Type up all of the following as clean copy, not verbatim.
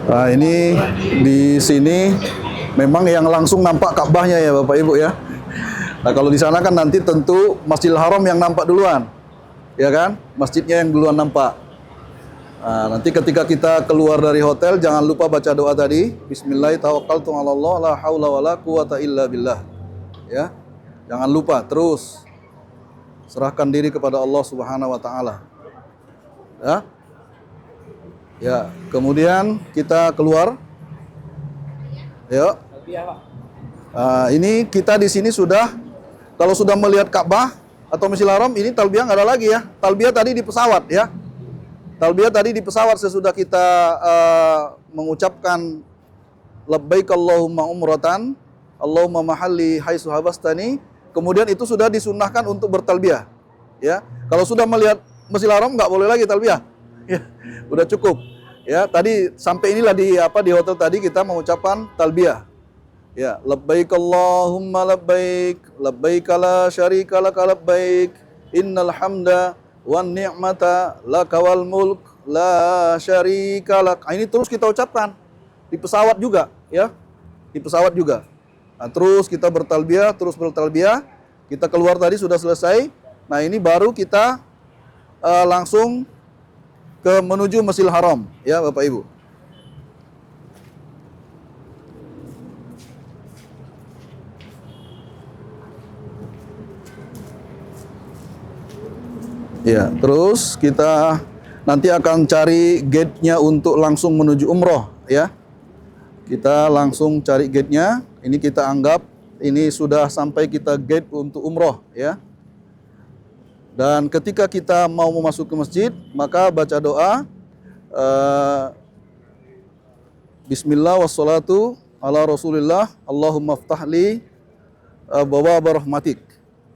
Nah, ini di sini memang yang langsung nampak Ka'bahnya ya Bapak Ibu ya. Nah, kalau di sana kan nanti tentu Masjidil Haram yang nampak duluan. Ya kan? Masjidnya yang duluan nampak. Nah, nanti ketika kita keluar dari hotel jangan lupa baca doa tadi. Bismillahirrahmanirrahim. La haula wala quwata illa billah. Ya. Jangan lupa terus serahkan diri kepada Allah Subhanahu wa taala. Ya. Ya, kemudian kita keluar. Ya. Ini kita di sini sudah, kalau sudah melihat Ka'bah atau Masjidil Haram, ini talbiyah nggak ada lagi ya. Talbiyah tadi di pesawat ya. Talbiyah tadi di pesawat sesudah kita mengucapkan labbaik Allahumma umratan, Allahumma mahalli haitsu habastani. Kemudian itu sudah disunnahkan untuk bertalbiyah. Ya, kalau sudah melihat Masjidil Haram nggak boleh lagi talbiyah. Ya, udah cukup. Ya, tadi sampai inilah di hotel tadi kita mengucapkan talbiyah. Ya, labbaik Allahumma labbaik, labbaik la syarika lak labbaik, innal hamda wan ni'mata laka wal mulk la syarika lak. Ini terus kita ucapkan di pesawat juga, ya. Di pesawat juga. Nah, terus kita bertalbiyah, kita keluar tadi sudah selesai. Nah, ini baru kita langsung menuju Masjidil Haram, ya Bapak Ibu. Ya, terus kita nanti akan cari gate-nya untuk langsung menuju umroh, ya. Kita langsung cari gate-nya. Ini kita anggap ini sudah sampai kita gate untuk umroh, ya. Dan ketika kita mau memasuki masjid, maka baca doa Bismillah wassalatu ala Rasulillah Allahumma ftahli abwaaba rahmatik.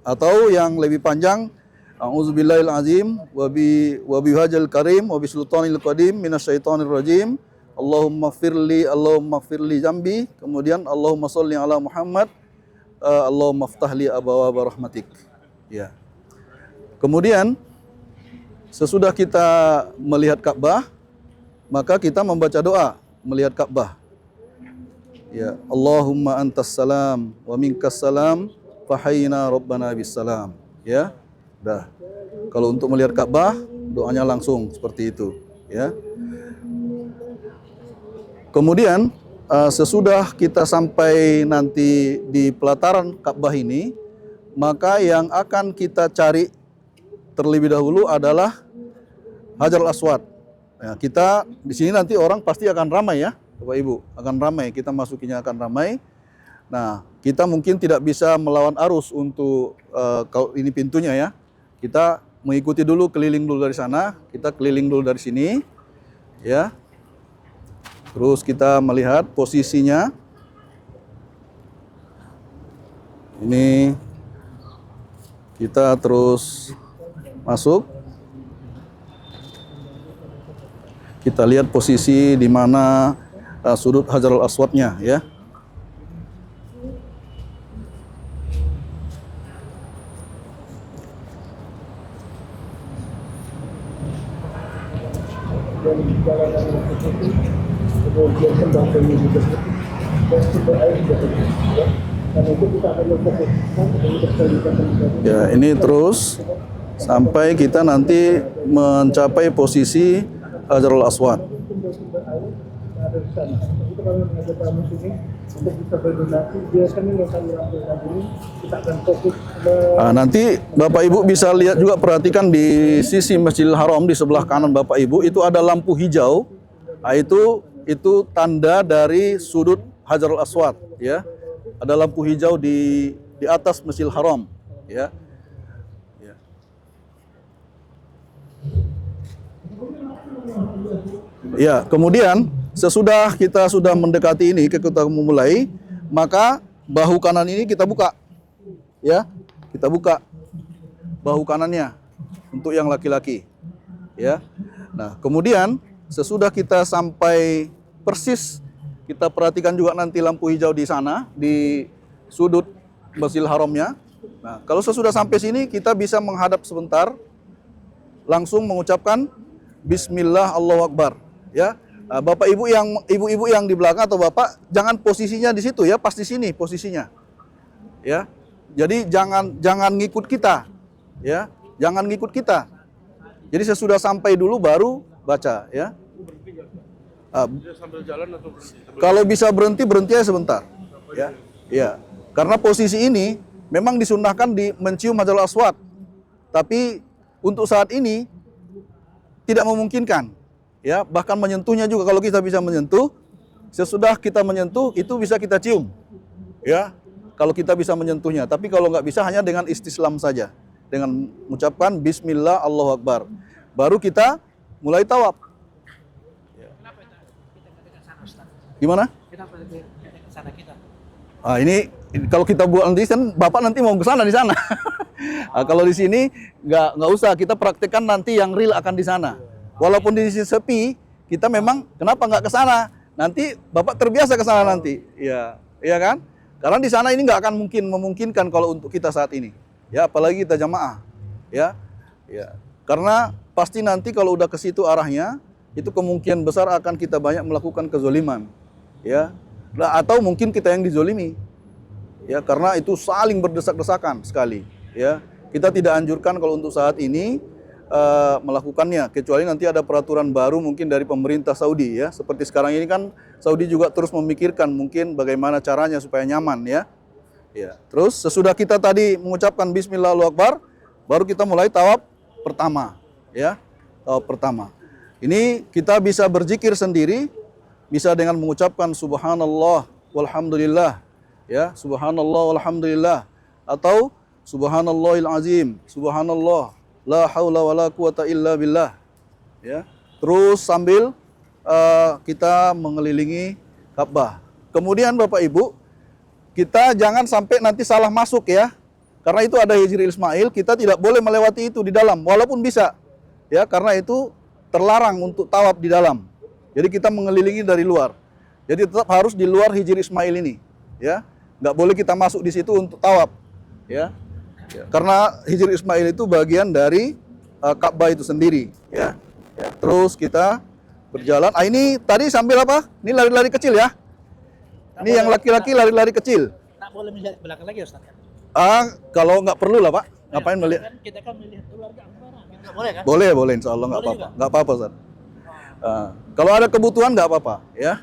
Atau yang lebih panjang, A'udzubillahil azim wa bihadzal karim wa bisultanil qadim minasyaitonir rajim. Allahumma firli zambi. Kemudian Allahumma sholli ala Muhammad. Allahumma ftahli abwaaba rahmatik. Ya. Kemudian sesudah kita melihat Ka'bah, maka kita membaca doa melihat Ka'bah. Ya, Allahumma antas salam wa minkas salam fahayyina rabbana bis salam. Ya. Dah. Kalau untuk melihat Ka'bah, doanya langsung seperti itu, ya. Kemudian sesudah kita sampai nanti di pelataran Ka'bah ini, maka yang akan kita cari terlebih dahulu adalah Hajarul Aswad. Ya, kita di sini nanti orang pasti akan ramai ya, Bapak Ibu, akan ramai. Kita masukinya akan ramai. Nah, kita mungkin tidak bisa melawan arus untuk kalau ini pintunya ya. Kita mengikuti dulu, keliling dulu dari sana, kita keliling dulu dari sini, ya. Terus kita melihat posisinya. Ini kita terus masuk. Kita lihat posisi di mana sudut Hajarul Aswadnya, ya. Ya, ini terus sampai kita nanti mencapai posisi Hajarul Aswad. Nah, nanti Bapak Ibu bisa lihat juga, perhatikan di sisi Masjidil Haram di sebelah kanan Bapak Ibu itu ada lampu hijau. Nah, itu tanda dari sudut Hajarul Aswad, ya. Ada lampu hijau di atas Masjidil Haram, ya. Ya. Ya, kemudian sesudah kita sudah mendekati ini, kita memulai, maka bahu kanan ini kita buka. Ya, kita buka bahu kanannya untuk yang laki-laki. Ya. Nah, kemudian sesudah kita sampai persis, kita perhatikan juga nanti lampu hijau di sana, di sudut Masjidil Haramnya. Nah, kalau sesudah sampai sini, kita bisa menghadap sebentar, langsung mengucapkan Bismillah Allahu Akbar. Ya, Bapak ibu-ibu yang di belakang atau bapak jangan posisinya di situ ya, pas di sini posisinya. Ya. Jadi jangan ngikut kita. Ya, jangan ngikut kita. Jadi sesudah sampai dulu baru baca ya. Sambil jalan atau berhenti? Kalau bisa berhenti aja sebentar. Ya. Ya. Karena posisi ini memang disunnahkan di mencium hajarul aswad. Tapi untuk saat ini tidak memungkinkan. Ya, bahkan menyentuhnya juga kalau kita bisa menyentuh, sesudah kita menyentuh itu bisa kita cium. Ya. Kalau kita bisa menyentuhnya, tapi kalau nggak bisa hanya dengan istislam saja. Dengan mengucapkan bismillah Allahu akbar. Baru kita mulai tawaf. Kenapa kita ke sana, Ustaz? Gimana? Kenapa kita ke sana kita? Ini kalau kita buat nanti kan Bapak nanti mau ke sana di sana. Kalau di sini nggak usah, kita praktekkan nanti yang real akan di sana. Walaupun di sini sepi, kita memang kenapa nggak ke sana? Nanti Bapak terbiasa ke sana nanti. Iya kan? Karena di sana ini nggak akan memungkinkan kalau untuk kita saat ini. Ya, apalagi kita jamaah. Ya. Karena pasti nanti kalau udah ke situ arahnya, itu kemungkinan besar akan kita banyak melakukan kezoliman. Ya. Atau mungkin kita yang dizolimi. Ya, karena itu saling berdesak-desakan sekali. Ya. Kita tidak anjurkan kalau untuk saat ini melakukannya, kecuali nanti ada peraturan baru mungkin dari pemerintah Saudi ya. Seperti sekarang ini kan Saudi juga terus memikirkan mungkin bagaimana caranya supaya nyaman ya. Ya. Terus sesudah kita tadi mengucapkan bismillah Allahu akbar, baru kita mulai tawaf pertama ya. Tawaf pertama. Ini kita bisa berzikir sendiri, bisa dengan mengucapkan subhanallah walhamdulillah ya, subhanallah walhamdulillah, atau subhanallahil azim, subhanallah la haula wala quwata illa billah ya. Terus sambil kita mengelilingi Ka'bah. Kemudian Bapak Ibu, kita jangan sampai nanti salah masuk ya. Karena itu ada Hijri Ismail, kita tidak boleh melewati itu di dalam walaupun bisa. Ya, karena itu terlarang untuk tawaf di dalam. Jadi kita mengelilingi dari luar. Jadi tetap harus di luar Hijri Ismail ini ya. Nggak boleh kita masuk di situ untuk tawaf ya. Karena Hijri Ismail itu bagian dari Ka'bah itu sendiri ya. Terus kita berjalan. Ini tadi sambil apa? Ini lari-lari kecil ya. Ini yang laki-laki lari-lari kecil. Tak boleh melihat belakang lagi, Ustaz. Kalau nggak perlu lah Pak. Ngapain melihat? Kita kan melihat keluarga kemana? Nggak boleh kan? Boleh insya Allah nggak Boleh apa-apa. juga? Nggak apa-apa Ustaz. Kalau ada kebutuhan nggak apa-apa ya.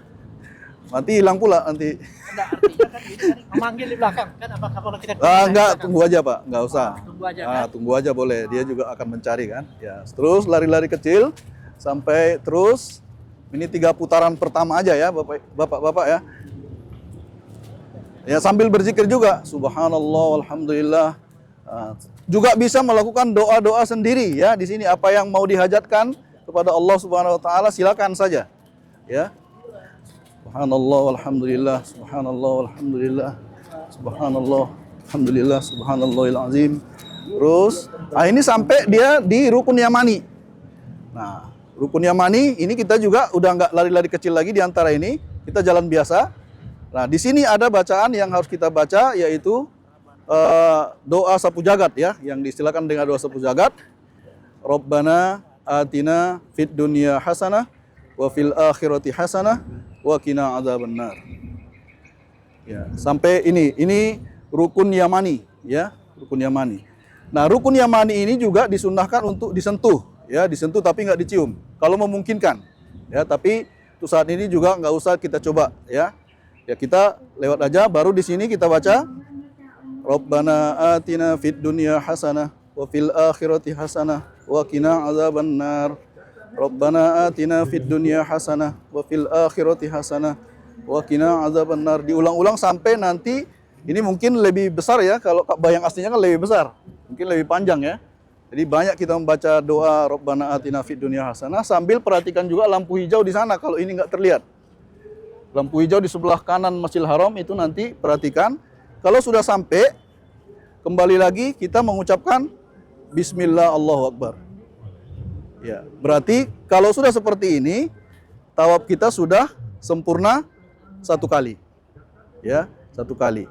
Nanti hilang pula nanti. Enggak, artinya kan ini kan memanggil di belakang kan, apakah kalau kita Enggak, tunggu aja Pak, nggak usah. Tunggu aja kan? Tunggu aja boleh, dia juga akan mencari kan. Ya, terus lari-lari kecil sampai terus ini 3 putaran pertama aja ya Bapak ya. Ya, sambil berzikir juga, subhanallah walhamdulillah. Juga bisa melakukan doa-doa sendiri ya di sini, apa yang mau dihajatkan kepada Allah Subhanahu wa taala silakan saja. Ya. Subhanallah walhamdulillah, subhanallah walhamdulillah, subhanallah alhamdulillah, subhanallahil azim. Terus, ini sampai dia di rukun Yamani. Nah, rukun Yamani ini kita juga udah nggak lari-lari kecil lagi di antara ini, kita jalan biasa. Nah, di sini ada bacaan yang harus kita baca, yaitu doa sapu jagat ya, yang diistilahkan dengan doa sapu jagat. Rabbana atina fid dunya hasanah wa fil akhirati hasanah wa qina adzabannar. Ya, sampai ini rukun Yamani ya, rukun Yamani. Nah, rukun Yamani ini juga disunnahkan untuk disentuh ya, disentuh tapi nggak dicium kalau memungkinkan. Ya, tapi untuk saat ini juga nggak usah kita coba ya. Ya, kita lewat aja, baru di sini kita baca Rabbana atina fid dunya hasanah wa fil akhirati hasanah wa qina adzabannar. Rabbana atina fid dunya hasanah wa fil akhirati hasanah wa qina adzabannar. Diulang-ulang sampai nanti ini mungkin lebih besar ya, kalau Ka'bah yang aslinya kan lebih besar. Mungkin lebih panjang ya. Jadi banyak kita membaca doa Rabbana atina fid dunya hasanah sambil perhatikan juga lampu hijau di sana kalau ini nggak terlihat. Lampu hijau di sebelah kanan Masjidil Haram itu nanti perhatikan. Kalau sudah sampai, kembali lagi kita mengucapkan Bismillah Allahu Akbar. Ya, berarti kalau sudah seperti ini, tawaf kita sudah sempurna 1 kali. Ya, 1 kali.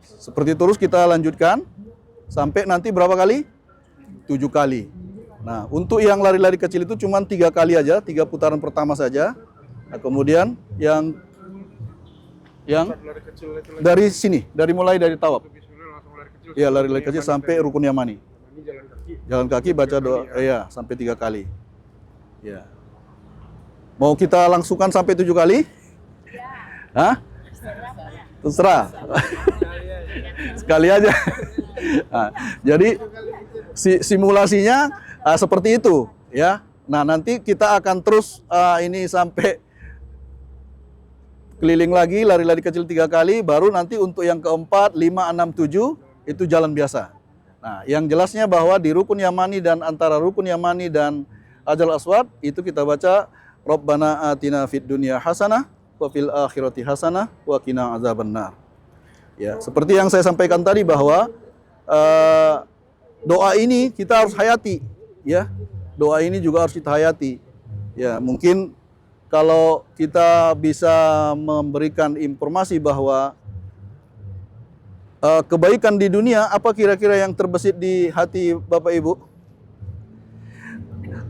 Seperti terus kita lanjutkan sampai nanti berapa kali? 7 kali. Nah, untuk yang lari-lari kecil itu cuma 3 kali aja, 3 putaran pertama saja. Nah, kemudian yang Lari kecil itu lagi. dari sini, mulai dari tawaf. Bismillah langsung lari kecil. Ya, lari kecil sampai rukun yamani. Ini jalan kaki. Jalan kaki baca doa, ya sampai 3 kali. Ya. Mau kita langsungkan sampai 7 kali? Hah? Terserah. Sekali aja. Nah, jadi simulasinya seperti itu, ya. Nah, nanti kita akan terus ini sampai keliling lagi, lari-lari kecil 3 kali, baru nanti untuk yang keempat, 5, 6, 7 itu jalan biasa. Nah, yang jelasnya bahwa di rukun yamani dan antara rukun yamani dan Hajar Aswad itu kita baca Rabbana atina fid dunya hasanah wa fil akhirati hasanah wa qina azabannar. Ya, seperti yang saya sampaikan tadi bahwa doa ini kita harus hayati, ya. Doa ini juga harus kita hayati. Ya, mungkin kalau kita bisa memberikan informasi bahwa kebaikan di dunia, apa kira-kira yang terbesit di hati Bapak Ibu?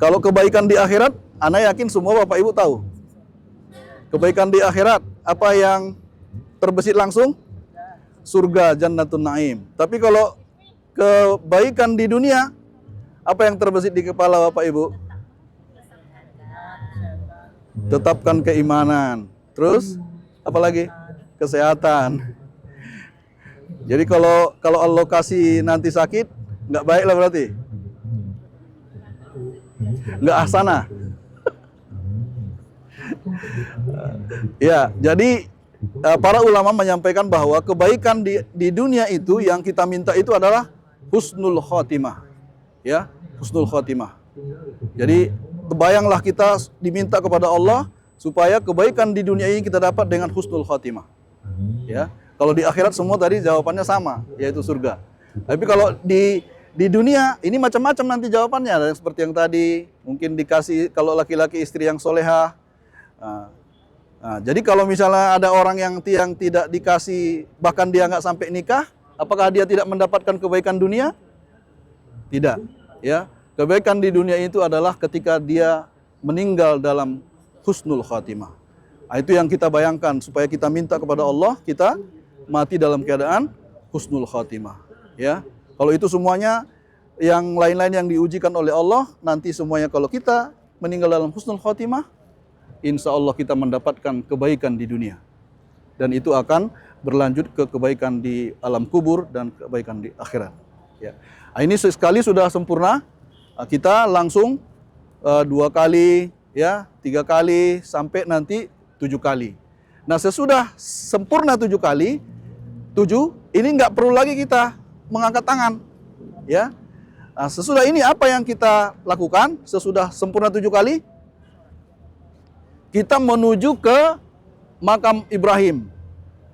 Kalau kebaikan di akhirat, Ana yakin semua Bapak Ibu tahu. Kebaikan di akhirat, apa yang terbesit langsung? Surga, Jannatun Naim. Tapi kalau kebaikan di dunia, apa yang terbesit di kepala Bapak Ibu? Tetapkan keimanan. Terus, apa lagi? Kesehatan. Jadi kalau Allah kasih nanti sakit, nggak baik lah berarti. Nggak ahsanah. Ya, jadi para ulama menyampaikan bahwa kebaikan di dunia itu yang kita minta itu adalah husnul khotimah. Ya, husnul khotimah. Jadi bayanglah kita diminta kepada Allah supaya kebaikan di dunia ini kita dapat dengan husnul khotimah. Ya, kalau di akhirat semua tadi jawabannya sama, yaitu surga. Tapi kalau di dunia ini macam-macam nanti jawabannya. Ada yang seperti yang tadi, mungkin dikasih kalau laki-laki istri yang solehah. Jadi kalau misalnya ada orang yang tidak dikasih, bahkan dia nggak sampai nikah, apakah dia tidak mendapatkan kebaikan dunia? Tidak. Ya, kebaikan di dunia itu adalah ketika dia meninggal dalam husnul khatimah. Itu yang kita bayangkan supaya kita minta kepada Allah, kita mati dalam keadaan husnul khatimah. Ya, kalau itu semuanya yang lain-lain yang diujikan oleh Allah, nanti semuanya kalau kita meninggal dalam husnul khatimah, insya Allah kita mendapatkan kebaikan di dunia. Dan itu akan berlanjut ke kebaikan di alam kubur dan kebaikan di akhirat. Ya. Ini sekali sudah sempurna, kita langsung 2 kali, ya, 3 kali, sampai nanti 7 kali. Nah, sesudah sempurna 7 kali, 7, ini nggak perlu lagi kita mengangkat tangan. Ya. Nah, sesudah ini apa yang kita lakukan? Sesudah sempurna 7 kali, kita menuju ke makam Ibrahim.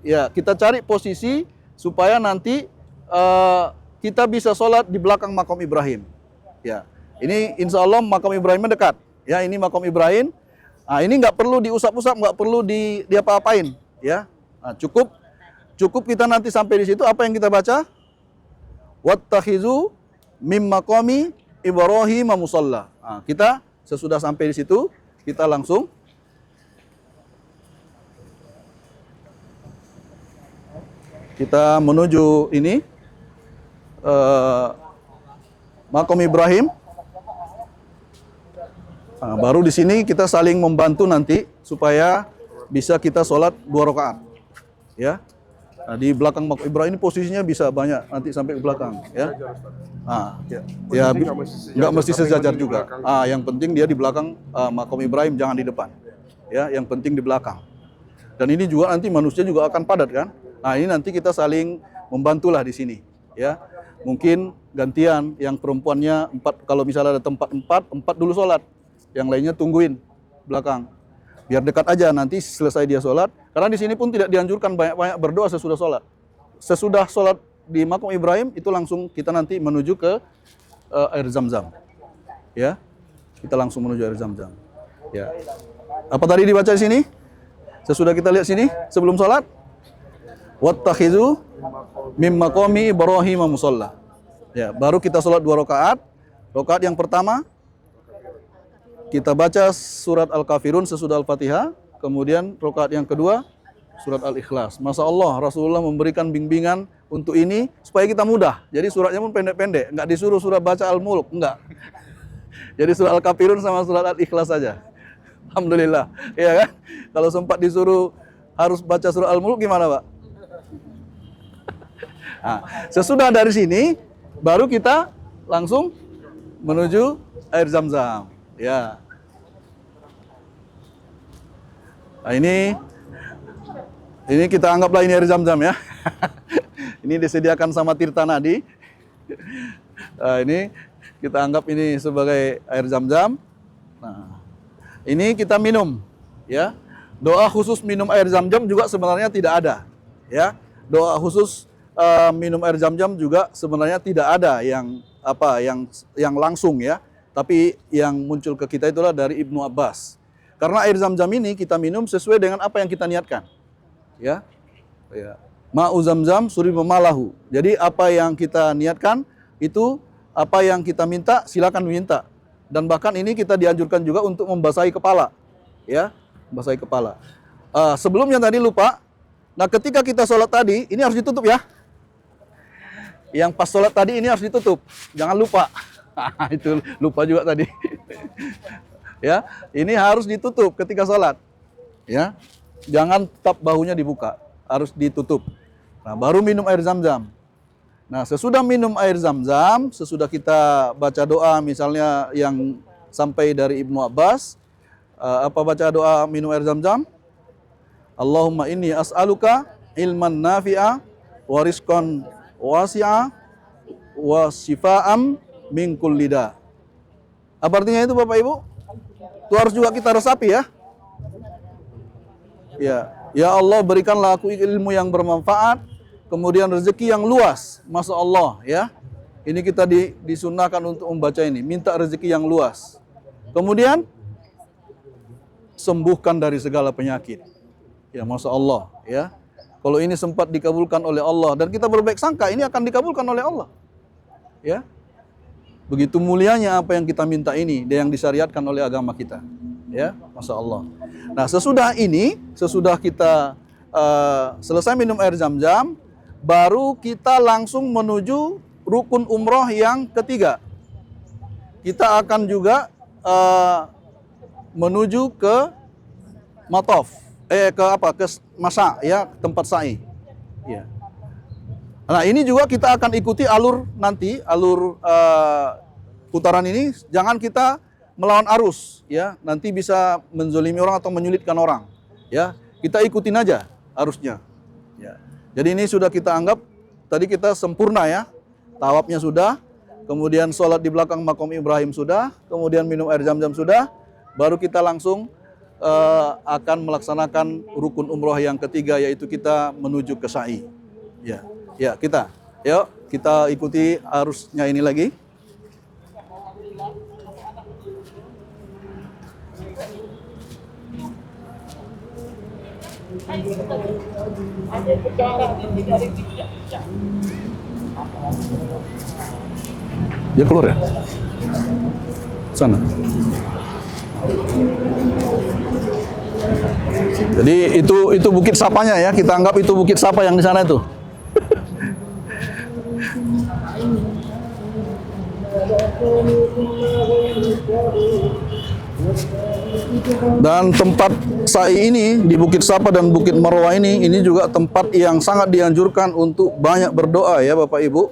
Ya, kita cari posisi supaya nanti kita bisa sholat di belakang makam Ibrahim. Ya, ini insya Allah makam Ibrahimnya dekat. Ya, ini makam Ibrahim. Nah, ini nggak perlu diusap-usap, nggak perlu diapa-apain. Ya, nah, cukup kita nanti sampai di situ. Apa yang kita baca? Wattakhizu mim maqami Ibrahim musalla. Nah, kita sesudah sampai di situ, kita langsung kita menuju ini makam Ibrahim. Nah, baru di sini kita saling membantu nanti supaya bisa kita sholat 2 rakaat. Ya. Nah, di belakang makam Ibrahim ini posisinya bisa banyak nanti sampai ke belakang. Ya. Nah, ya nggak mesti sejajar juga. Yang penting dia di belakang makam Ibrahim, jangan di depan. Ya, yang penting di belakang. Dan ini juga nanti manusia juga akan padat kan. Nah, ini nanti kita saling membantulah di sini, ya. Mungkin gantian, yang perempuannya 4, kalau misalnya ada tempat 4 dulu sholat, yang lainnya tungguin belakang. Biar dekat aja, nanti selesai dia sholat. Karena di sini pun tidak dianjurkan banyak-banyak berdoa sesudah sholat. Sesudah sholat di makam Ibrahim, itu langsung kita nanti menuju ke air Zam-Zam. Ya, kita langsung menuju air Zam-Zam. Ya. Apa tadi dibaca di sini? Sesudah kita lihat sini, sebelum sholat. Wattakhizu mim maqami Ibrahim musalla. Ya, baru kita sholat 2 rakaat. Rakaat yang pertama kita baca surat Al-Kafirun sesudah Al-Fatihah. kemudian rakaat yang kedua surat Al-Ikhlas. Masya Allah, Rasulullah memberikan bimbingan untuk ini supaya kita mudah. Jadi suratnya pun pendek-pendek, nggak disuruh surat baca Al-Mulk, enggak. Jadi surat Al-Kafirun sama surat Al-Ikhlas saja. Alhamdulillah, iya kan? Kalau sempat disuruh harus baca surat Al-Mulk gimana, Pak? Nah, sesudah dari sini baru kita langsung menuju air Zam-Zam. Ya. Nah, ini kita anggaplah ini air Zam-Zam ya. Ini disediakan sama Tirta Nadi. Nah, ini kita anggap ini sebagai air Zam-Zam. Nah, ini kita minum ya. Doa khusus minum air Zam-Zam juga sebenarnya tidak ada ya. Doa khusus minum air Zam-Zam juga sebenarnya tidak ada yang langsung ya. Tapi yang muncul ke kita itulah dari Ibnu Abbas. Karena air Zam-Zam ini kita minum sesuai dengan apa yang kita niatkan. Ya. Ya. Ma'u Zam-Zam suriba malahu. Jadi apa yang kita niatkan itu apa yang kita minta silakan minta. Dan bahkan ini kita dianjurkan juga untuk membasahi kepala. Ya, membasahi kepala. Sebelumnya tadi lupa. Nah, ketika kita sholat tadi, ini harus ditutup ya. Yang pas sholat tadi ini harus ditutup. Jangan lupa. Itu lupa juga tadi. Ya, ini harus ditutup ketika sholat. Ya, jangan tap bahunya dibuka, harus ditutup. Nah, baru minum air Zam-Zam. Nah, sesudah minum air Zam-Zam, sesudah kita baca doa misalnya yang sampai dari Ibnu Abbas, apa baca doa minum air Zam-Zam? Allahumma inni as'aluka ilman nafi'a wa rizqan wasi'a wa shifa'am min kulli da. Apa artinya itu Bapak Ibu? Itu harus juga kita resapi ya. Ya Allah berikanlah aku ilmu yang bermanfaat, kemudian rezeki yang luas. Masya Allah ya. Ini kita disunahkan untuk membaca ini, minta rezeki yang luas. Kemudian sembuhkan dari segala penyakit. Ya Masya Allah ya. Kalau ini sempat dikabulkan oleh Allah dan kita berbaik sangka ini akan dikabulkan oleh Allah. Ya. Begitu mulianya apa yang kita minta ini dan yang disyariatkan oleh agama kita. Ya, Masya Allah. Nah, sesudah kita selesai minum air Zam-Zam, baru kita langsung menuju rukun umroh yang ketiga. Kita akan juga menuju ke Matof, ke Masa ya, tempat sa'i. Ya. Nah, ini juga kita akan ikuti alur putaran ini, jangan kita melawan arus ya, nanti bisa menzolimi orang atau menyulitkan orang ya. Kita ikutin aja arusnya ya. Jadi ini sudah kita anggap tadi kita sempurna ya, tawafnya sudah, kemudian sholat di belakang makom Ibrahim sudah, kemudian minum air Zam-Zam sudah, baru kita langsung akan melaksanakan rukun umroh yang ketiga, yaitu kita menuju ke sa'i ya. Ya, yuk kita ikuti arusnya ini lagi. Dia keluar ya? Sana. Jadi itu Bukit Sapanya ya, kita anggap itu Bukit Sapa yang di sana itu. Dan tempat sa'i ini di Bukit Sapa dan Bukit Marwah ini juga tempat yang sangat dianjurkan untuk banyak berdoa ya Bapak Ibu.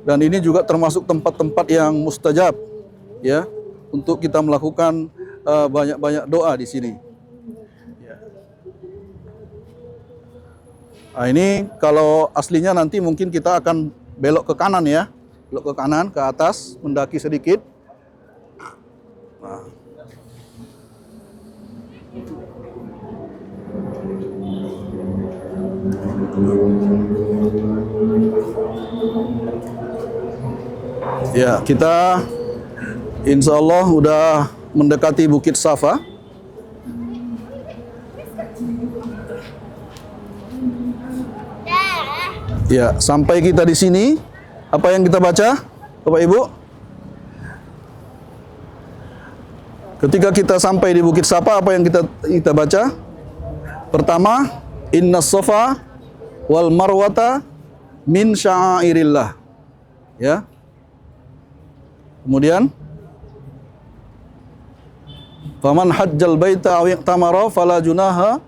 Dan ini juga termasuk tempat-tempat yang mustajab ya, untuk kita melakukan banyak-banyak doa di sini. Ya. Nah, ini kalau aslinya nanti mungkin kita akan belok ke kanan ya. Belok ke kanan, ke atas, mendaki sedikit. Nah. Ya, kita insya Allah udah mendekati Bukit Safa. Ya, sampai kita di sini. Apa yang kita baca, Bapak Ibu? Ketika kita sampai di Bukit Safa, apa yang kita baca? Pertama, inna safa wal marwata min sya'airillah. Ya. Kemudian faman hajjal baita aw i'tamara fala junaha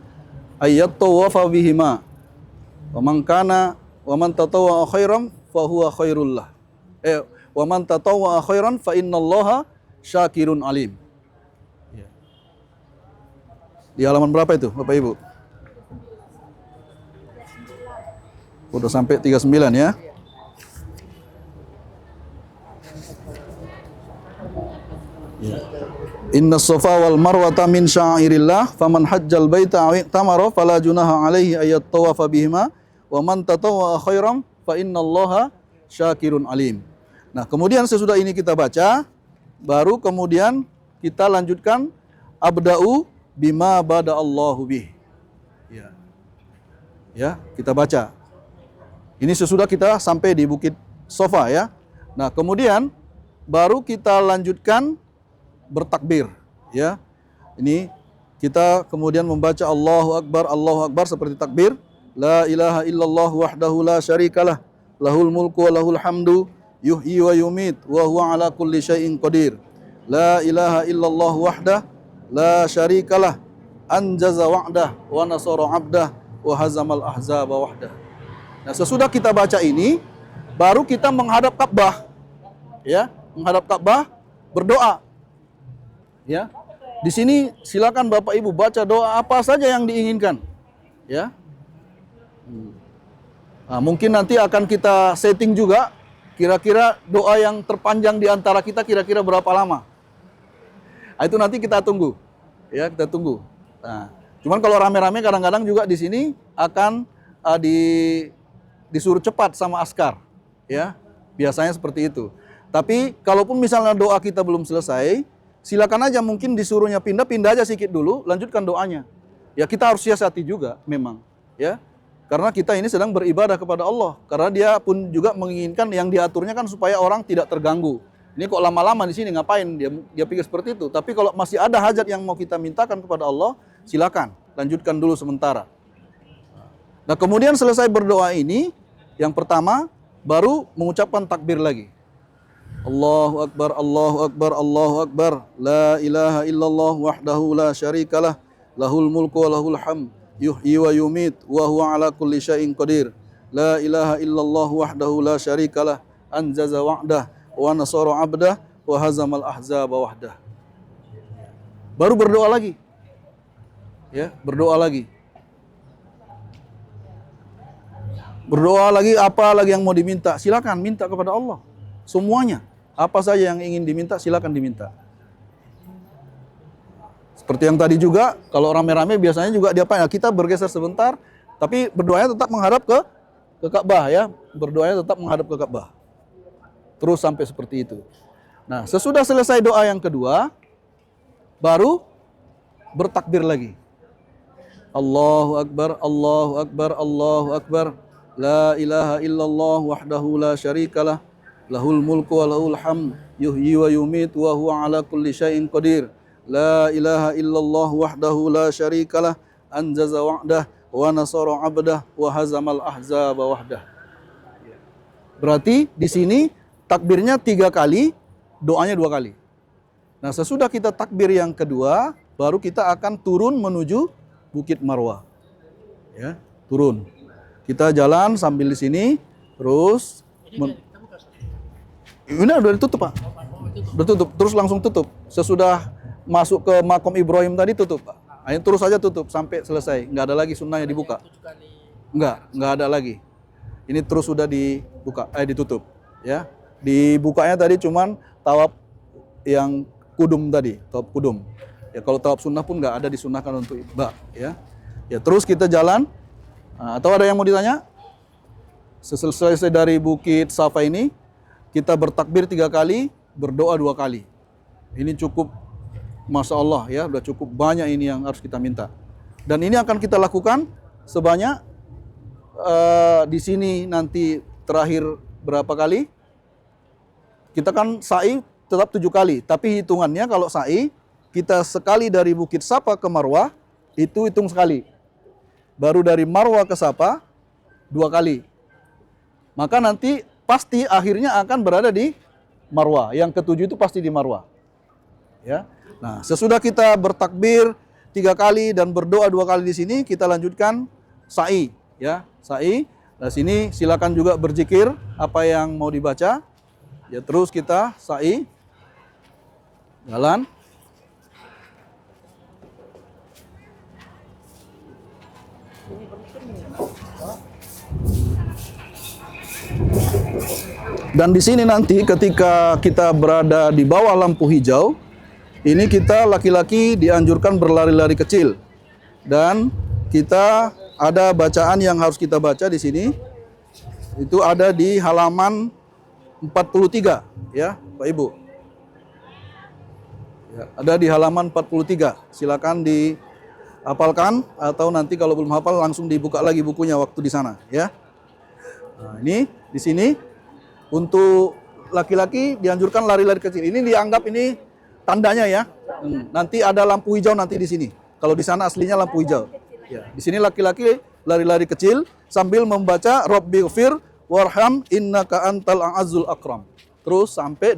ayyat tawafa bihima. Wa man tatawwa khairan fa huwa khairul lah. Wa man tatawwa khairan fa innallaha syakirun alim. Di halaman berapa itu, Bapak Ibu? Udah sampai 39 ya. Inna safa wal marwata min sya'airillah faman hajjal baita aw i'tamara fala junaha alaihi ayat tawafa bihima wa man tatawwa khairan fa innallaha syakirun alim. Nah, kemudian sesudah ini kita baca, baru kemudian kita lanjutkan abda'u bima bada Allahu bih. Ya, kita baca. Ini sesudah kita sampai di Bukit Safa ya. Nah, kemudian baru kita lanjutkan bertakbir ya. Ini kita kemudian membaca Allahu Akbar seperti takbir. La ilaha illallah wahdahu la syarikalah, lahul mulku wa lahul hamdu, yuhyi wa yumit wa huwa ala kulli syai'in qadir. La ilaha illallah wahdah la syarikalah, anjaza wa'dah wa nasara 'abdah wa hazamal ahzaba wahdah. Nah, sesudah kita baca ini, baru kita menghadap Ka'bah. Ya, menghadap Ka'bah, berdoa. Ya. Di sini silakan Bapak Ibu baca doa apa saja yang diinginkan. Ya. Nah, mungkin nanti akan kita setting juga kira-kira doa yang terpanjang di antara kita kira-kira berapa lama. Nah, itu nanti kita tunggu. Ya, kita tunggu. Nah, cuman kalau rame-rame kadang-kadang juga di sini akan disuruh cepat sama askar. Ya, biasanya seperti itu. Tapi kalaupun misalnya doa kita belum selesai, silakan aja mungkin disuruhnya pindah aja sedikit dulu, lanjutkan doanya. Ya, kita harus siasati juga memang, ya. Karena kita ini sedang beribadah kepada Allah. Karena dia pun juga menginginkan yang diaturnya kan supaya orang tidak terganggu. Ini kok lama-lama di sini ngapain? Dia pikir seperti itu. Tapi kalau masih ada hajat yang mau kita mintakan kepada Allah, silakan lanjutkan dulu sementara. Nah, kemudian selesai berdoa ini, yang pertama baru mengucapkan takbir lagi. Allahu Akbar, Allahu Akbar, Allahu Akbar. La ilaha illallah wahdahu la syarikalah, lahul mulku wa lahul hamd, yuhyi wa yumit wa huwa ala kulli syai'in qadir. La ilaha illallah wahdahu la syarikalah, anjaza wa'dah wa nasara 'abdah wa hazamal ahzaba wahdah. Baru berdoa lagi. Ya, berdoa lagi. Berdoa lagi, apa lagi yang mau diminta? Silakan minta kepada Allah. Semuanya. Apa saja yang ingin diminta, silakan diminta. Seperti yang tadi juga, kalau rame-rame biasanya juga diapain? Nah, kita bergeser sebentar, tapi berdoanya tetap menghadap ke Ka'bah ya. Berdoanya tetap menghadap ke Ka'bah. Terus sampai seperti itu. Nah, sesudah selesai doa yang kedua, baru bertakbir lagi. Allahu Akbar, Allahu Akbar, Allahu Akbar. La ilaha illallah wahdahu la syarikalah, lahul mulku wa lahul hamd, yuhyi wa yumit wa huwa ala kulli syai'in qadir. La ilaha illallah wahdahu la syarikalah, anjaza wa'dah wa nasara 'abdah wa hazamal ahzaba wahdah. Berarti di sini takbirnya 3 kali, doanya 2 kali. Nah, sesudah kita takbir yang kedua, baru kita akan turun menuju Bukit Marwah. Ya, turun. Kita jalan sambil di sini, terus ini udah ditutup, Pak. Udah tutup, terus langsung tutup. Sesudah masuk ke Makom Ibrahim tadi tutup, Pak. Ayo terus aja tutup sampai selesai. Nggak ada lagi sunnahnya dibuka. Nggak ada lagi. Ini terus sudah dibuka, ditutup. Ya, dibukanya tadi cuman tawaf yang kudum tadi, tawaf kudum. Ya, kalau tawaf sunnah pun nggak ada disunnahkan untuk ya. Ya, terus kita jalan. Nah, atau ada yang mau ditanya? Selesai dari Bukit Safa ini, kita bertakbir 3 kali, berdoa 2 kali. Ini cukup, Masya Allah ya, udah cukup banyak ini yang harus kita minta. Dan ini akan kita lakukan sebanyak di sini nanti terakhir berapa kali? Kita kan sa'i tetap 7 kali, tapi hitungannya kalau sa'i kita sekali dari Bukit Safa ke Marwah, itu hitung sekali. Baru dari Marwah ke Safa, 2 kali. Maka nanti pasti akhirnya akan berada di Marwah. Yang ketujuh itu pasti di Marwah. Ya. Nah, sesudah kita bertakbir 3 kali dan berdoa 2 kali di sini, kita lanjutkan sa'i, ya, sa'i. Nah, sini silakan juga berzikir apa yang mau dibaca. Ya, terus kita sa'i. Jalan. Dan di sini nanti ketika kita berada di bawah lampu hijau, ini kita laki-laki dianjurkan berlari-lari kecil. Dan kita ada bacaan yang harus kita baca di sini. Itu ada di halaman 43, ya, Pak Ibu. Ya, ada di halaman 43. Silakan dihafalkan atau nanti kalau belum hafal langsung dibuka lagi bukunya waktu di sana, ya. Nah, ini di sini untuk laki-laki dianjurkan lari-lari kecil. Ini dianggap ini tandanya ya. Nanti ada lampu hijau nanti di sini. Kalau di sana aslinya lampu hijau. Ya, di sini laki-laki lari-lari kecil sambil membaca Rabbighfir warham innaka antal a'azzul akram. Terus sampai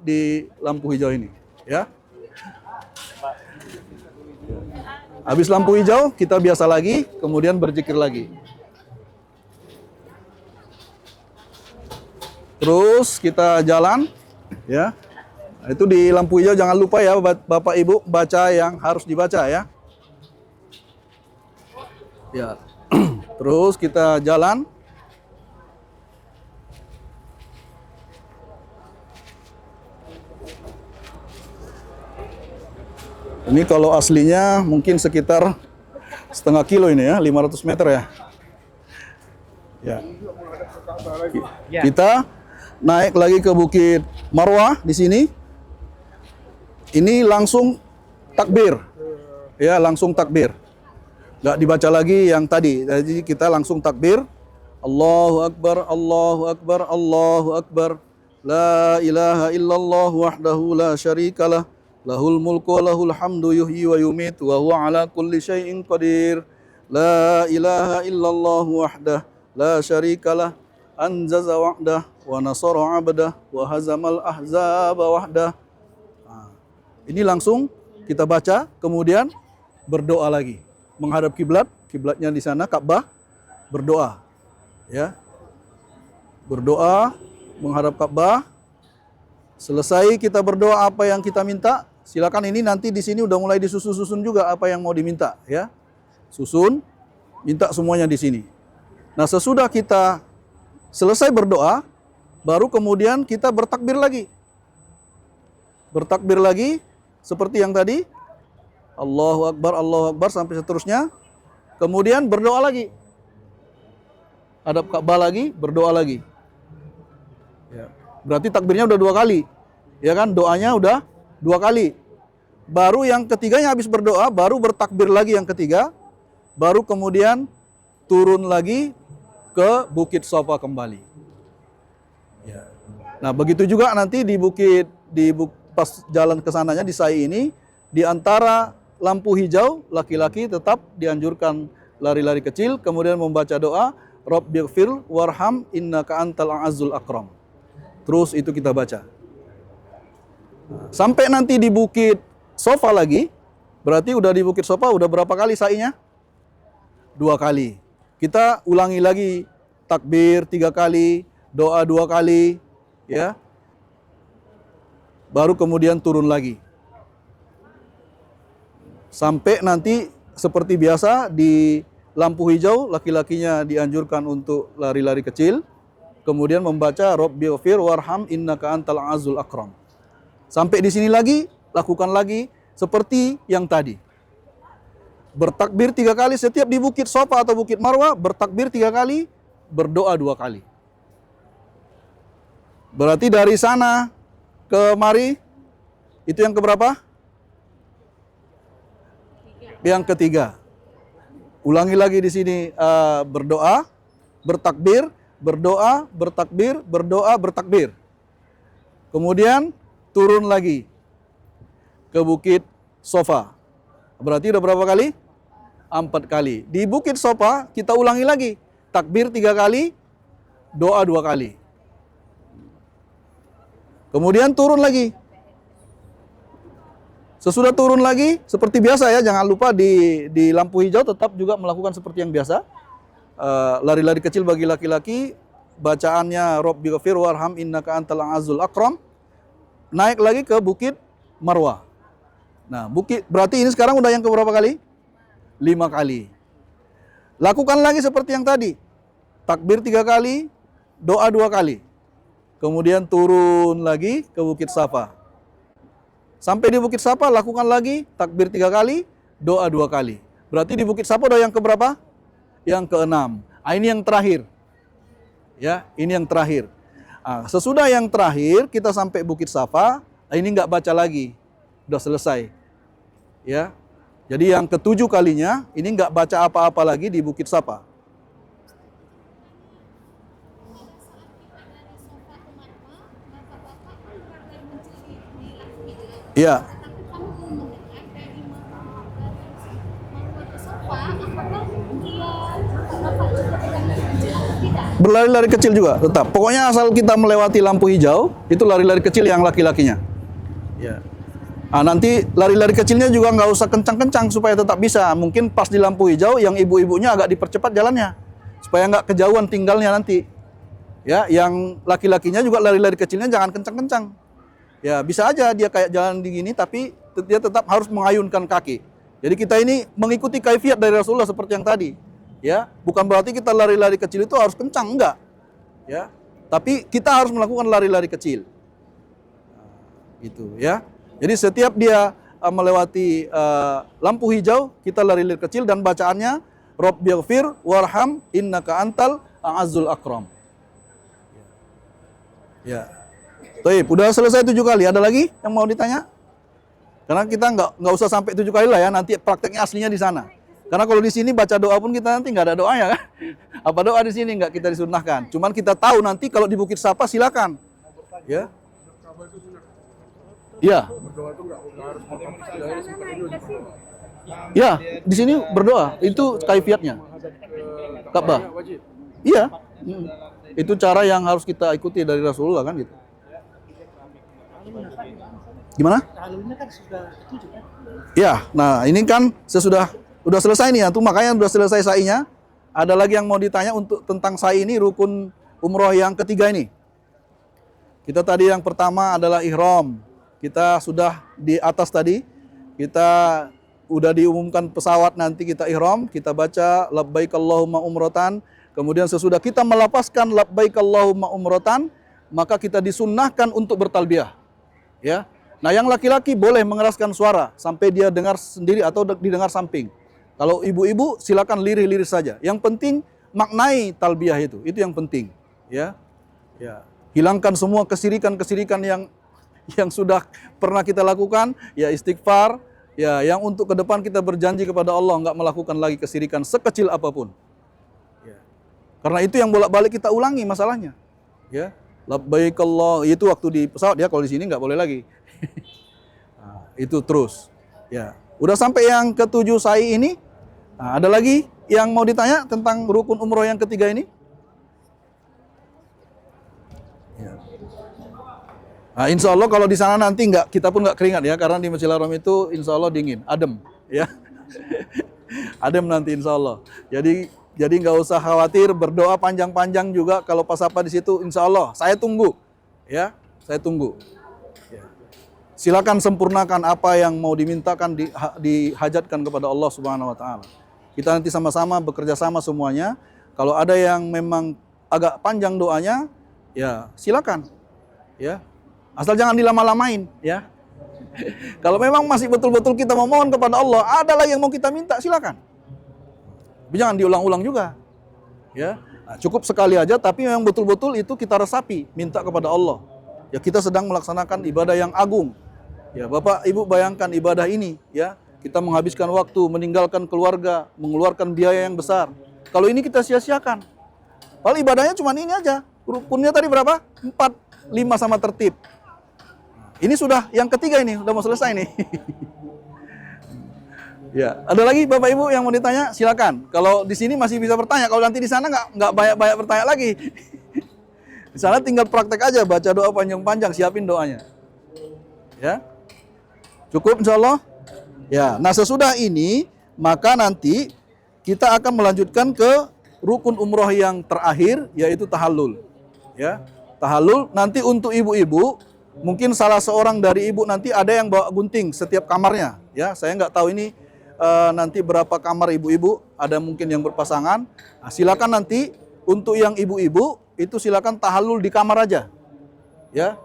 di lampu hijau ini, ya. Habis lampu hijau kita biasa lagi, kemudian berzikir lagi. Terus kita jalan, ya. Nah, itu di lampu hijau jangan lupa ya Bapak Ibu baca yang harus dibaca ya. Ya. Terus kita jalan. Ini kalau aslinya mungkin sekitar setengah kilo ini ya, 500 meter ya. Ya. Kita naik lagi ke Bukit Marwah di sini. Ini langsung takbir. Ya, langsung takbir. Nggak dibaca lagi yang tadi. Jadi kita langsung takbir. Allahu Akbar, Allahu Akbar, Allahu Akbar. La ilaha illallah wahdahu la syarikalah. Lahul mulku wa lahul hamdu yuhyi wa yumitu wa huwa ala kulli syai'in qadir. La ilaha illallah wahdah la syarikalah. Anjaza wahdah wa nasara abdah wa hazamal ahzaba wahdah. Nah, ini langsung kita baca, kemudian berdoa lagi. Menghadap kiblat, kiblatnya di sana Ka'bah, berdoa. Ya. Berdoa menghadap Ka'bah. Selesai kita berdoa apa yang kita minta, silakan ini nanti di sini udah mulai disusun-susun juga apa yang mau diminta, ya. Susun, minta semuanya di sini. Nah, sesudah kita selesai berdoa, baru kemudian kita bertakbir lagi. Bertakbir lagi seperti yang tadi. Allahu Akbar sampai seterusnya. Kemudian berdoa lagi. Hadap Ka'bah lagi, berdoa lagi. Ya. Berarti takbirnya udah 2 kali. Ya kan? Doanya udah 2 kali. Baru yang ketiganya habis berdoa, baru bertakbir lagi yang ketiga. Baru kemudian turun lagi ke Bukit Safa kembali. Ya. Nah, begitu juga nanti di pas jalan ke sananya di sa'i ini, di antara lampu hijau laki-laki tetap dianjurkan lari-lari kecil, kemudian membaca doa Rabbighfir warham innaka antal a'azzul akram. Terus itu kita baca. Sampai nanti di Bukit Safa lagi, berarti udah di Bukit Safa udah berapa kali sa'inya? 2 kali. Kita ulangi lagi takbir 3 kali, doa 2 kali, ya. Baru kemudian turun lagi. Sampai nanti seperti biasa di lampu hijau laki-lakinya dianjurkan untuk lari-lari kecil, kemudian membaca Rabbighfir warham innaka antal a'azzul akram. Sampai di sini lagi, lakukan lagi seperti yang tadi. Bertakbir 3 kali setiap di Bukit Safa atau Bukit Marwah, bertakbir 3 kali, berdoa 2 kali. Berarti dari sana ke mari, itu yang keberapa? Yang ketiga. Ulangi lagi di sini berdoa, bertakbir, berdoa, bertakbir, berdoa, bertakbir. Kemudian turun lagi. ke Bukit Sofa. Berarti udah berapa kali? 4 kali. Di Bukit Sofa kita ulangi lagi. Takbir 3 kali, doa 2 kali. Kemudian turun lagi. Sesudah turun lagi, seperti biasa ya, jangan lupa di lampu hijau tetap juga melakukan seperti yang biasa. Lari-lari kecil bagi laki-laki, bacaannya Rabbighfir warham innaka antal azizul akram. Naik lagi ke Bukit Marwah. Nah, berarti ini sekarang udah yang keberapa kali? 5 kali. Lakukan lagi seperti yang tadi. Takbir 3 kali, doa 2 kali. Kemudian turun lagi ke Bukit Safa. Sampai di Bukit Safa lakukan lagi takbir 3 kali, doa 2 kali. Berarti di Bukit Safa udah yang keberapa? Yang ke-6. Ini yang terakhir. Ya, ini yang terakhir. Sesudah yang terakhir kita sampai Bukit Safa, ini nggak baca lagi. Udah selesai. Ya. Jadi yang ke-7 kalinya ini nggak baca apa-apa lagi di Bukit Safa. Iya. Berlari-lari kecil juga tetap. Pokoknya asal kita melewati lampu hijau, itu lari-lari kecil yang laki-lakinya. Ya. Nanti lari-lari kecilnya juga nggak usah kencang-kencang supaya tetap bisa. Mungkin pas di lampu hijau yang ibu-ibunya agak dipercepat jalannya supaya nggak kejauhan tinggalnya nanti. Ya, yang laki-lakinya juga lari-lari kecilnya jangan kencang-kencang. Ya, bisa aja dia kayak jalan di gini tapi dia tetap harus mengayunkan kaki. Jadi kita ini mengikuti kaifiat dari Rasulullah seperti yang tadi. Ya, bukan berarti kita lari-lari kecil itu harus kencang, enggak. Ya. Tapi kita harus melakukan lari-lari kecil. Itu ya. Jadi setiap dia melewati lampu hijau, kita lari-lari kecil dan bacaannya Rabbighfir warham innaka antal azizul akram. Ya. Baik, udah selesai 7 kali. Ada lagi yang mau ditanya? Karena kita nggak usah sampai 7 kali lah ya. Nanti prakteknya aslinya di sana. Karena kalau di sini baca doa pun kita nanti nggak ada doanya kan? Apa doa di sini nggak kita disunahkan. Cuman kita tahu nanti kalau di Bukit Safa silakan. Ya. Iya. Berdoa itu nggak harus Ya, di sini berdoa. Itu kaifiatnya. Ka'bah. Iya. Itu cara yang harus kita ikuti dari Rasulullah kan gitu. Gimana? Tahlilnya kan sudah 7 kan? Ya, nah ini kan udah selesai nih ya, tuh makanya udah selesai sa'inya. Ada lagi yang mau ditanya untuk tentang sa'i ini, rukun umroh yang ketiga ini. Kita tadi yang pertama adalah ihram. Kita sudah di atas tadi, kita udah diumumkan pesawat nanti kita ihram, kita baca labbaik Allahumma umratan. Kemudian sesudah kita melapaskan labbaik Allahumma umratan, maka kita disunnahkan untuk bertalbiyah. Ya. Nah, yang laki-laki boleh mengeraskan suara sampai dia dengar sendiri atau didengar samping. Kalau ibu-ibu silakan lirih-lirih saja. Yang penting maknai talbiyah itu yang penting, ya. Ya. Hilangkan semua kesirikan-kesirikan yang sudah pernah kita lakukan, ya istighfar, ya yang untuk ke depan kita berjanji kepada Allah enggak melakukan lagi kesirikan sekecil apapun. Ya. Karena itu yang bolak-balik kita ulangi masalahnya. Ya. Labbaik Allah, itu waktu di pesawat ya, kalau di sini nggak boleh lagi. Nah, itu terus. Ya, udah sampai yang ke-7 sa'i ini. Nah, ada lagi yang mau ditanya tentang rukun umroh yang ketiga ini? Ya. Nah, insya Allah kalau di sana nanti kita pun nggak keringat ya, karena di Masjidil Haram itu insya Allah dingin, adem, ya. Adem nanti insya Allah. Jadi nggak usah khawatir, berdoa panjang-panjang juga kalau pas apa di situ, insya Allah saya tunggu, ya, saya tunggu. Ya. Silakan sempurnakan apa yang mau dimintakan, dihajatkan kepada Allah Subhanahu Wa Taala. Kita nanti sama-sama bekerja sama semuanya. Kalau ada yang memang agak panjang doanya, ya silakan, ya, asal jangan dilama-lamain, ya. Kalau memang masih betul-betul kita memohon kepada Allah, ada lagi yang mau kita minta, silakan. Jangan diulang-ulang juga, ya. Nah, cukup sekali aja, tapi memang betul-betul itu kita resapi, minta kepada Allah. Ya, kita sedang melaksanakan ibadah yang agung. Ya, Bapak Ibu bayangkan ibadah ini, ya, kita menghabiskan waktu, meninggalkan keluarga, mengeluarkan biaya yang besar. Kalau ini kita sia-siakan. Padahal ibadahnya cuma ini aja. Rukunnya tadi berapa? 4, 5 sama tertib. Ini sudah yang ketiga ini, udah mau selesai nih. Ya, ada lagi Bapak Ibu yang mau ditanya? Silakan. Kalau di sini masih bisa bertanya, kalau nanti di sana nggak banyak bertanya lagi. Di sana tinggal praktek aja, baca doa panjang-panjang, siapin doanya. Ya, cukup insya Allah. Ya, nah sesudah ini maka nanti kita akan melanjutkan ke rukun umroh yang terakhir, yaitu tahallul. Ya, tahallul nanti untuk ibu-ibu, mungkin salah seorang dari ibu nanti ada yang bawa gunting setiap kamarnya. Ya, saya nggak tahu ini nanti berapa kamar ibu-ibu, ada mungkin yang berpasangan. Nah, silakan nanti untuk yang ibu-ibu itu silakan tahallul di kamar aja. Ya,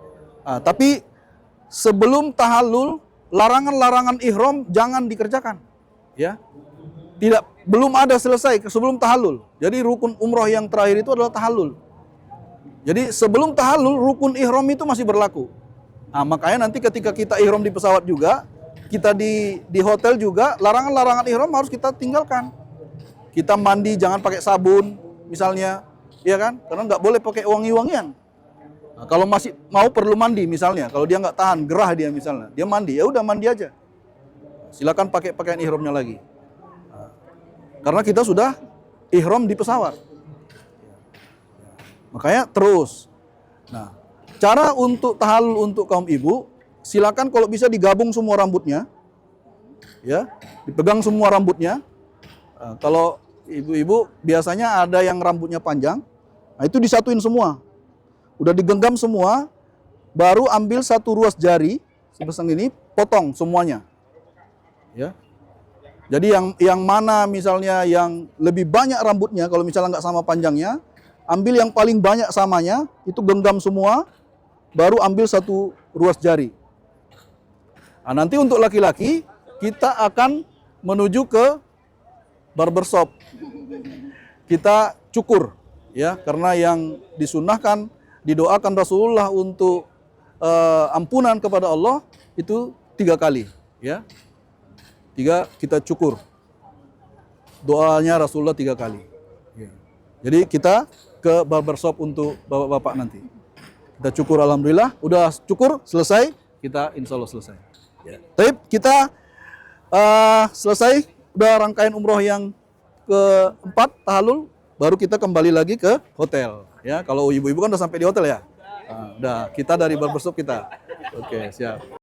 nah, tapi sebelum tahallul larangan-larangan ihram jangan dikerjakan. Ya, belum ada selesai sebelum tahallul. Jadi rukun umroh yang terakhir itu adalah tahallul. Jadi sebelum tahallul rukun ihram itu masih berlaku. Nah, makanya nanti ketika kita ihram di pesawat juga, kita di hotel juga, larangan-larangan ihram harus kita tinggalkan. Kita mandi jangan pakai sabun misalnya, ya kan? Karena nggak boleh pakai wangi-wangian. Nah, kalau masih mau perlu mandi misalnya, kalau dia nggak tahan gerah dia misalnya, dia mandi, ya udah mandi aja. Silakan pakai pakaian ihramnya lagi. Nah, karena kita sudah ihram di pesawat. Makanya terus. Nah, cara untuk tahallul untuk kaum ibu, silakan kalau bisa digabung semua rambutnya. Ya, dipegang semua rambutnya. Nah, kalau ibu-ibu biasanya ada yang rambutnya panjang, nah itu disatuin semua. Udah digenggam semua, baru ambil satu ruas jari sebesar ini, potong semuanya. Ya. Jadi yang mana misalnya yang lebih banyak rambutnya, kalau misalnya nggak sama panjangnya, ambil yang paling banyak samanya, itu genggam semua, baru ambil satu ruas jari. Nah, nanti untuk laki-laki, kita akan menuju ke barbershop. Kita cukur, ya, karena yang disunahkan, didoakan Rasulullah untuk ampunan kepada Allah itu 3 kali, ya. 3 kita cukur. Doanya Rasulullah 3 kali. Ya. Jadi kita ke barbershop untuk bapak-bapak nanti. Kita cukur, alhamdulillah, udah cukur selesai, kita insya Allah selesai. Ya. Tapi kita selesai, udah rangkaian umroh yang keempat tahallul, baru kita kembali lagi ke hotel. Ya, kalau ibu-ibu kan udah sampai di hotel ya. Nah, udah kita dari barbershop kita. Oke, siap.